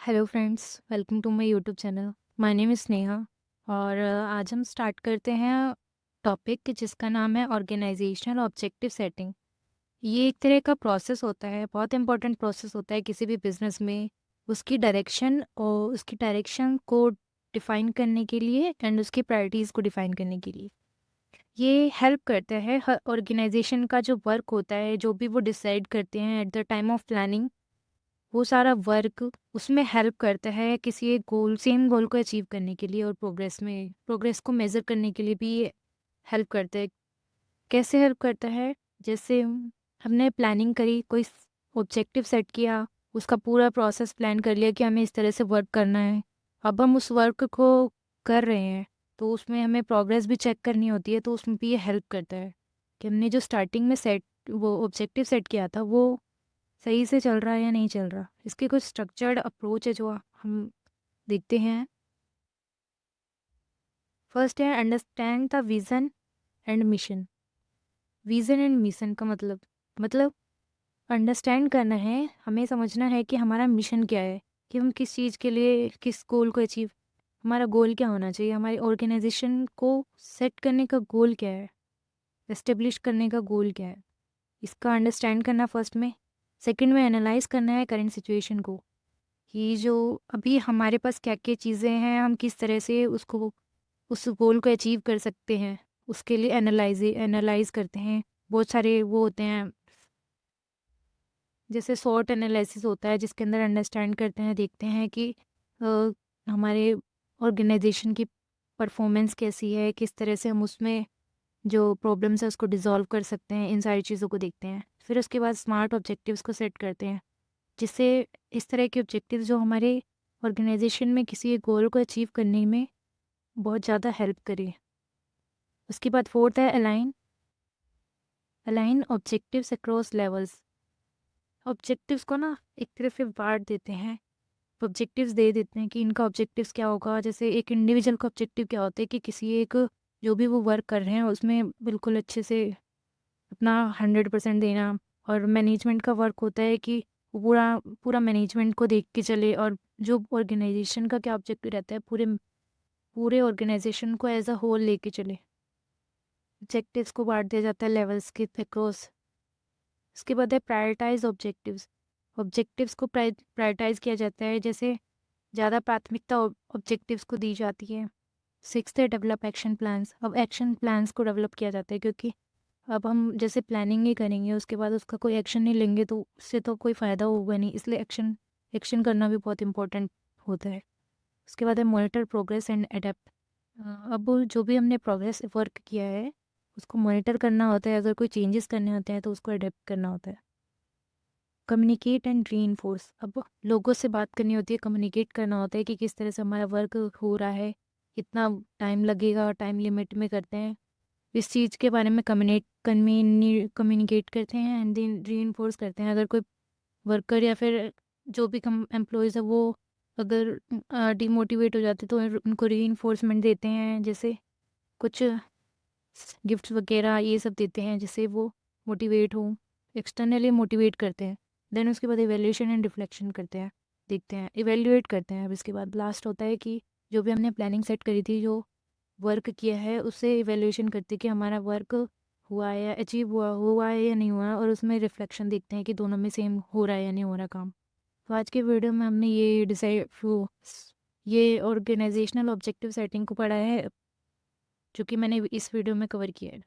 Hello friends, welcome to my YouTube channel. My name is Sneha और आज हम start करते हैं टॉपिक जिसका नाम है ऑर्गेनाइजेशनल ऑब्जेक्टिव सेटिंग। ये एक तरह का प्रोसेस होता है, बहुत इंपॉर्टेंट प्रोसेस होता है किसी भी बिजनेस में। उसकी डायरेक्शन को डिफाइन करने के लिए एंड उसकी प्रायोरिटीज़ को डिफाइन करने के लिए ये हेल्प करता है। हर ऑर्गेनाइजेशन का जो वर्क होता है, जो भी वो डिसाइड करते हैं at the time of planning, वो सारा वर्क उसमें हेल्प करता है किसी एक गोल सेम गोल को अचीव करने के लिए, और प्रोग्रेस को मेज़र करने के लिए भी ये हेल्प करता है। कैसे हेल्प करता है? जैसे हमने प्लानिंग करी, कोई ऑब्जेक्टिव सेट किया, उसका पूरा प्रोसेस प्लान कर लिया कि हमें इस तरह से वर्क करना है। अब हम उस वर्क को कर रहे हैं, तो उसमें हमें प्रोग्रेस भी चेक करनी होती है, तो उसमें भी ये हेल्प करता है कि हमने जो स्टार्टिंग में सेट वो ऑब्जेक्टिव सेट किया था, वो सही से चल रहा है या नहीं चल रहा। इसके कुछ स्ट्रक्चर्ड अप्रोच है जो हम देखते हैं। फर्स्ट है understand the vision and mission. Vision and mission का मतलब अंडरस्टैंड करना है, हमें समझना है कि हमारा मिशन क्या है, कि हम किस चीज़ के लिए किस गोल को अचीव, हमारा गोल क्या होना चाहिए, हमारी ऑर्गेनाइजेशन को सेट करने का गोल क्या है, एस्टेब्लिश करने का गोल क्या है, इसका अंडरस्टैंड करना फर्स्ट में। सेकंड में एनालाइज करना है करंट सिचुएशन को, कि जो अभी हमारे पास क्या-क्या चीज़ें हैं, हम किस तरह से उसको उस गोल को अचीव कर सकते हैं, उसके लिए एनालाइज़ करते हैं। बहुत सारे वो होते हैं, जैसे सॉट एनालिसिस होता है, जिसके अंदर अंडरस्टैंड करते हैं, देखते हैं कि हमारे ऑर्गेनाइजेशन की परफॉर्मेंस कैसी है, किस तरह से हम उसमें जो प्रॉब्लम्स है उसको डिसॉल्व कर सकते हैं, इन सारी चीज़ों को देखते हैं। फिर उसके बाद स्मार्ट ऑब्जेक्टिव्स को सेट करते हैं, जिससे इस तरह के ऑब्जेक्टिव्स जो हमारे ऑर्गेनाइजेशन में किसी एक गोल को अचीव करने में बहुत ज़्यादा हेल्प करे। उसके बाद फोर्थ है align align objectives across levels. Objectives को ना एक तरफ से बांट देते हैं, ऑब्जेक्टिव्स दे देते हैं कि इनका ऑब्जेक्टिव्स क्या होगा। जैसे एक इंडिविजुअल का ऑब्जेक्टिव क्या होता है कि किसी एक जो भी वो वर्क कर रहे हैं उसमें बिल्कुल अच्छे से अपना 100% देना। और मैनेजमेंट का वर्क होता है कि वो पूरा पूरा मैनेजमेंट को देख के चले, और जो ऑर्गेनाइजेशन का क्या ऑब्जेक्टिव रहता है, पूरे पूरे ऑर्गेनाइजेशन को एज अ होल लेके चले। ऑब्जेक्टिव्स को बांट दिया जाता है लेवल्स के अक्रॉस। उसके बाद है प्रायोरिटाइज ऑब्जेक्टिव्स। ऑब्जेक्टिव्स को प्रायोरिटाइज किया जाता है, जैसे ज़्यादा प्राथमिकता ऑब्जेक्टिव्स को दी जाती है। सिक्स्थ है डेवलप एक्शन प्लान्स। अब एक्शन प्लान्स को डेवलप किया जाता है, क्योंकि अब हम जैसे प्लानिंग ही करेंगे, उसके बाद उसका कोई एक्शन नहीं लेंगे तो उससे तो कोई फ़ायदा होगा नहीं, इसलिए एक्शन एक्शन करना भी बहुत इंपॉर्टेंट होता है। उसके बाद है मॉनिटर प्रोग्रेस एंड अडेप्ट। अब जो भी हमने प्रोग्रेस वर्क किया है उसको मॉनिटर करना होता है, अगर कोई चेंजेस करने होते हैं तो उसको अडेप्ट करना होता है। Communicate and reinforce. अब लोगों से बात करनी होती है, कम्युनिकेट करना होता है कि किस तरह से हमारा वर्क हो रहा है, कितना टाइम लगेगा, टाइम लिमिट में करते हैं, इस चीज़ के बारे में कम्युनिकेट करते हैं एंड देन रीइंफोर्स करते हैं। अगर कोई वर्कर या फिर जो भी कम एम्प्लॉयज़ है वो अगर डिमोटिवेट हो जाते तो उनको रीइंफोर्समेंट देते हैं, जैसे कुछ गिफ्ट्स वगैरह ये सब देते हैं जिससे वो मोटिवेट हो, एक्सटर्नली मोटिवेट करते हैं। देन उसके बाद इवैल्यूएशन एंड रिफ्लेक्शन करते हैं, देखते हैं, इवैल्यूएट करते हैं। अब इसके बाद लास्ट होता है कि जो भी हमने प्लानिंग सेट करी थी, जो वर्क किया है, उससे इवैल्यूएशन करते हैं कि हमारा वर्क हुआ है या अचीव हुआ है या नहीं हुआ, और उसमें रिफ्लेक्शन देखते हैं कि दोनों में सेम हो रहा है या नहीं हो रहा काम। तो आज के वीडियो में हमने ये ऑर्गेनाइजेशनल ऑब्जेक्टिव सेटिंग को पढ़ा है, जो कि मैंने इस वीडियो में कवर किया है।